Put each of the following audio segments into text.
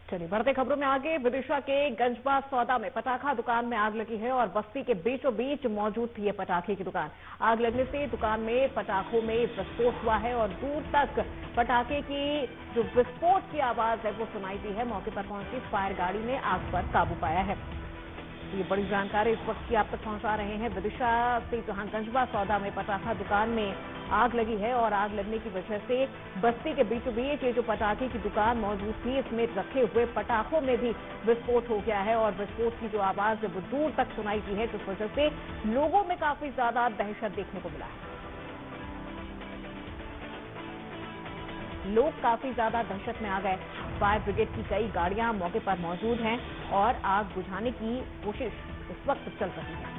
चलिए बढ़ते खबरों में आगे। विदिशा के गंजबाज सौदा में पटाखा दुकान में आग लगी है और बस्ती के बीचों बीच मौजूद थी ये पटाखे की दुकान। आग लगने से दुकान में पटाखों में विस्फोट हुआ है और दूर तक पटाखे की जो विस्फोट की आवाज है वो सुनाई दी है। मौके पर पहुंची फायर गाड़ी ने आग पर काबू पाया है। ये बड़ी जानकारी इस वक्त की आप तक पहुंचा रहे हैं विदिशा से, जहां गंजबाज सौदा में पटाखा दुकान में आग लगी है और आग लगने की वजह से बस्ती के बीचों बीच ये जो पटाखे की दुकान मौजूद थी इसमें रखे हुए पटाखों में भी विस्फोट हो गया है और विस्फोट की जो आवाज है वो दूर तक सुनाई दी है, जिस वजह से लोगों में काफी ज्यादा दहशत देखने को मिला है। लोग काफी ज्यादा दहशत में आ गए। फायर ब्रिगेड की कई गाड़ियां मौके पर मौजूद हैं और आग बुझाने की कोशिश इस वक्त चल रही है।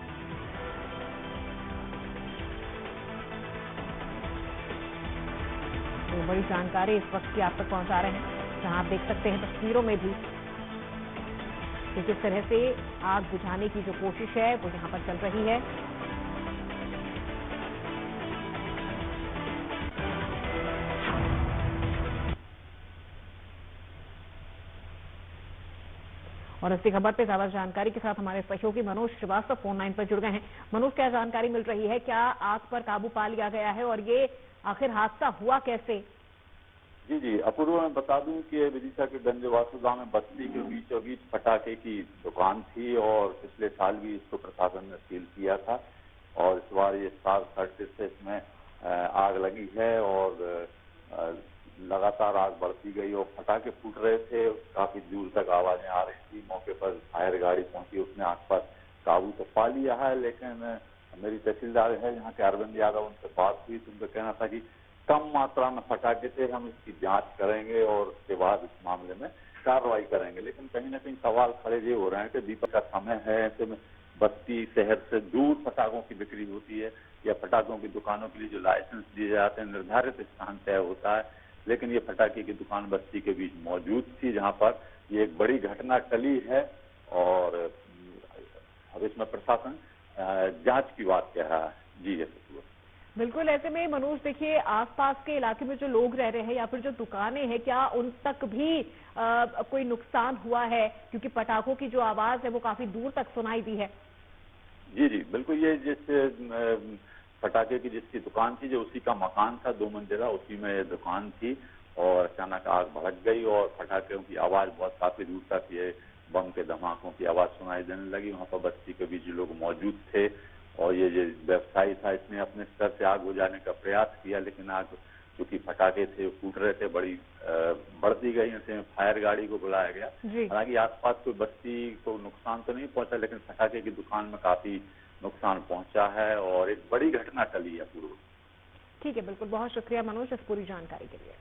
तो बड़ी जानकारी इस वक्त की आप तक पहुंचा रहे हैं, जहां आप देख सकते हैं तस्वीरों में भी कि किस तरह से आग बुझाने की जो कोशिश है वो यहां पर चल रही है। और इसी खबर पे ज्यादा जानकारी के साथ हमारे सहयोगी मनोज श्रीवास्तव फोन लाइन पर जुड़ गए हैं। मनोज, क्या जानकारी मिल रही है? क्या आग पर काबू पा लिया गया है और ये आखिर हादसा हुआ कैसे? जी, अपूर्व मैं बता दूं कि विदिशा के गंजवासुदा में बस्ती के बीचों बीच पटाखे की दुकान थी और पिछले साल भी इसको प्रशासन ने सील किया था और इस बार ये साल खर्च से इसमें आग लगी है और लगातार आग बढ़ती गई और पटाखे फूट रहे थे। काफी दूर तक आवाजें आ रही थी। मौके पर फायर गाड़ी पहुंची, उसने आग पर काबू तो पा लिया है, लेकिन मेरी तहसीलदार है यहाँ के अरविंद यादव, उनसे बात हुई तो उनका कहना था कि कम मात्रा में पटाखे थे, हम इसकी जांच करेंगे और उसके बाद इस मामले में कार्रवाई करेंगे। लेकिन कहीं ना कहीं सवाल खड़े ये हो रहे हैं कि दीपक का समय है, ऐसे में बस्ती शहर से दूर पटाखों की बिक्री होती है या पटाखों की दुकानों के लिए जो लाइसेंस दिए जाते हैं निर्धारित स्थान तय होता है, लेकिन ये पटाखे की दुकान बस्ती के बीच मौजूद थी, जहां पर ये एक बड़ी घटना टली है और अब इसमें प्रशासन जांच की बात कह रहा है। जी बिल्कुल। ऐसे में मनोज देखिए, आसपास के इलाके में जो लोग रह रहे हैं या फिर जो दुकानें हैं, क्या उन तक भी कोई नुकसान हुआ है? क्योंकि पटाखों की जो आवाज है वो काफी दूर तक सुनाई दी है। जी बिल्कुल। ये जिस पटाखे की जिसकी दुकान थी, जो उसी का मकान था 2 मंजिला, उसी में ये दुकान थी और अचानक आग भड़क गई और पटाखों की आवाज बहुत काफी दूर तक, ये बम के धमाकों की आवाज सुनाई देने लगी। वहां पर बस्ती के बीच लोग मौजूद थे और ये जो व्यवसायी था इसने अपने स्तर से आग बुझाने का प्रयास किया, लेकिन आग चूंकि पटाखे थे फूट रहे थे, बड़ी बढ़ती गई। ऐसे फायर गाड़ी को बुलाया गया। हालांकि आसपास कोई बस्ती को नुकसान तो नहीं पहुंचा, लेकिन पटाखे की दुकान में काफी नुकसान पहुंचा है और एक बड़ी घटना टली है पूर्व। ठीक है, बिल्कुल। बहुत शुक्रिया मनोज इस पूरी जानकारी के लिए।